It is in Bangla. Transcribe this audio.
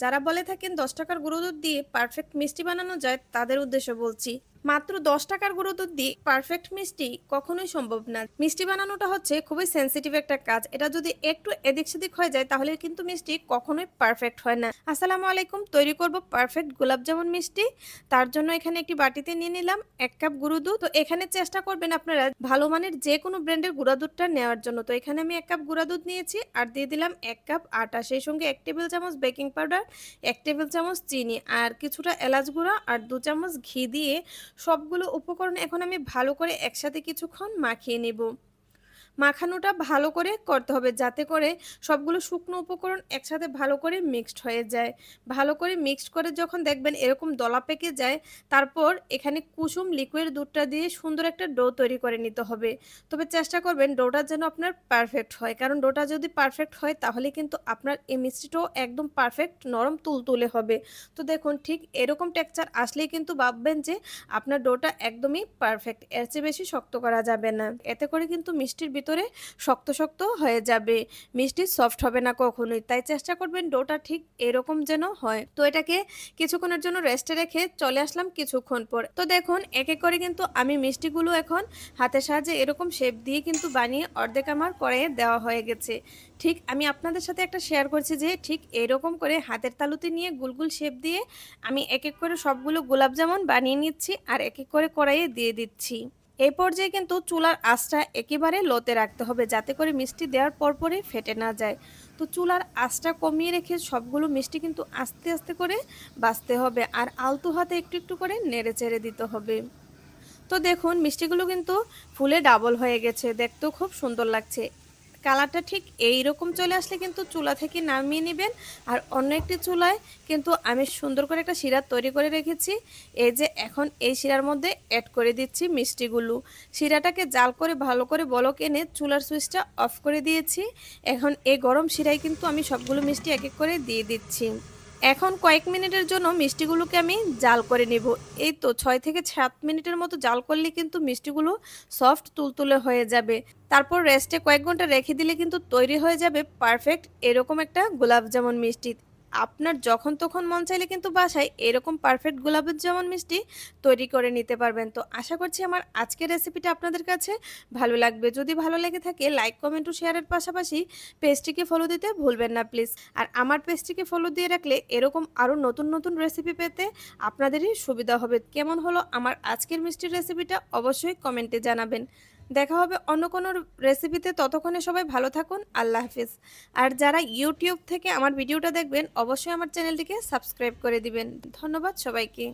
যারা বলে থাকেন 10 টাকার গুঁড়ো দুধ দিয়ে পারফেক্ট মিষ্টি বানানো যায় তাদের উদ্দেশ্যে বলছি। মাত্র 10 টাকার গুঁড়ো দুধ দিয়ে পারফেক্ট মিষ্টি কখনোই সম্ভব না। মিষ্টি বানানোটা হচ্ছে খুবই সেনসিটিভ একটা কাজ। এটা যদি একটু এদিক সেদিক হয়ে যায় তাহলে কিন্তু মিষ্টি কখনোই পারফেক্ট হয় না। আসসালামু আলাইকুম, তৈরি করব পারফেক্ট গোলাপ জামুন মিষ্টি। তার জন্য এখানে একটি বাটিতে নিয়ে নিলাম 1 কাপ গুঁড়ো দুধ। তো এখানে চেষ্টা করবেন আপনারা ভালো মানের যে কোনো ব্র্যান্ডের গুঁড়া দুধটা নেওয়ার জন্য। তো এখানে আমি 1 কাপ গুঁড়া দুধ নিয়েছি আর দিয়ে দিলাম 1 কাপ আটা, সেই সঙ্গে 1 টেবিল চামচ বেকিং পাউডার, 1 টেবিল চামচ চিনি আর কিছুটা এলাচ গুঁড়া আর 2 চামচ ঘি দিয়ে সবগুলো উপকরণ এখন আমি ভালো করে একসাথে কিছুক্ষণ মাখিয়ে নেব। মাখানোটা ভালো করে করতে হবে যাতে করে সবগুলো শুকনো উপকরণ একসাথে ভালো করে মিক্সড হয়ে যায়। ভালো করে মিক্সড করে যখন দেখবেন এরকম দলা পেকে যায়, তারপর এখানে কুসুম লিকুইড দুধটা দিয়ে সুন্দর একটা ডো তৈরি করে নিতে হবে। তবে চেষ্টা করবেন ডোটা যেন আপনার পারফেক্ট হয়, কারণ ডোটা যদি পারফেক্ট হয় তাহলে কিন্তু আপনার এই মিষ্টিটাও একদম পারফেক্ট নরম তুলতুলে হবে। তো দেখুন ঠিক এরকম টেক্সচার আসলেই কিন্তু ভাববেন যে আপনার ডোটা একদমই পারফেক্ট, এর চেয়ে বেশি শক্ত করা যাবে না। এতে করে কিন্তু মিষ্টির ভিতরে শক্ত শক্ত হয়ে যাবে, মিষ্টি সফট হবে না কখনোই। তাই চেষ্টা করবেন ডোটা ঠিক এরকম যেন হয়। তো এটাকে কিছুক্ষণের জন্য রেস্টে রেখে চলে আসলাম কিছুক্ষণ পর। তো দেখুন এক এক করে কিন্তু আমি মিষ্টিগুলো এখন হাতের সাহায্যে এরকম শেপ দিয়ে কিন্তু বানিয়ে অর্ধেক আমার কড়াইয়ে দেওয়া হয়ে গেছে। ঠিক আমি আপনাদের সাথে একটা শেয়ার করছি যে ঠিক এরকম করে হাতের তালুতে নিয়ে গুলগুল শেপ দিয়ে আমি এক এক করে সবগুলো গোলাপ জামুন বানিয়ে নিচ্ছি আর এক এক করে কড়াইয়ে দিয়ে দিচ্ছি। এই পর্যায়ে কিন্তু চুলার আঁচটা একেবারে লোতে রাখতে হবে যাতে করে মিষ্টি দেওয়ার পরপরই ফেটে না যায়। তো চুলার আঁচটা কমিয়ে রেখে সবগুলো মিষ্টি কিন্তু আস্তে আস্তে করে ভাজতে হবে আর আলতো হাতে একটু একটু করে নেড়ে চেড়ে দিতে হবে। তো দেখুন মিষ্টিগুলো কিন্তু ফুলে ডাবল হয়ে গেছে, দেখতেও খুব সুন্দর লাগছে। কালারটা ঠিক এই রকম চলে আসলে কিন্তু চুলা থেকে নামিয়ে নেবেন। আর অন্য একটি চুলায় কিন্তু আমি সুন্দর করে একটা শিরা তৈরি করে রেখেছি। এই যে এখন এই শিরার মধ্যে অ্যাড করে দিচ্ছি মিষ্টিগুলো। শিরাটাকে জাল করে ভালো করে বলক এনে চুলার সুইচটা অফ করে দিয়েছি। এখন এই গরম শিরায় কিন্তু আমি সবগুলো মিষ্টি এক এক করে দিয়ে দিচ্ছি। এখন কয়েক মিনিটের জন্য মিষ্টিগুলোকে আমি জাল করে নিব। এই তো 6 থেকে 7 মিনিটের মতো জাল করলে কিন্তু মিষ্টিগুলো সফট তুলতুলে হয়ে যাবে। তারপর রেস্টে কয়েক ঘন্টা রেখে দিলে কিন্তু তৈরি হয়ে যাবে পারফেক্ট এরকম একটা গোলাপ জামুন মিষ্টি। আপনার যখন তখন মন চাইলে কিন্তু বাসায় এরকম পারফেক্ট গোলাপ জামুন মিষ্টি তৈরি করে নিতে পারবেন। তো আশা করছি আমার আজকের রেসিপিটা আপনাদের কাছে ভালো লাগবে। যদি ভালো লেগে থাকে লাইক কমেন্ট ও শেয়ারের পাশাপাশি পেজটিকে ফলো দিতে ভুলবেন না প্লিজ। আর আমার পেজটিকে ফলো দিয়ে রাখলে এরকম আরও নতুন নতুন রেসিপি পেতে আপনাদেরই সুবিধা হবে। কেমন হলো আমার আজকের মিষ্টির রেসিপিটা অবশ্যই কমেন্টে জানাবেন। দেখা হবে অন্য কোনো রেসিপিতে, ততক্ষণে সবাই ভালো থাকুন। আল্লাহ হাফিজ। আর যারা ইউটিউব থেকে আমার ভিডিওটা দেখবেন অবশ্যই আমার চ্যানেলটিকে সাবস্ক্রাইব করে দিবেন। ধন্যবাদ সবাইকে।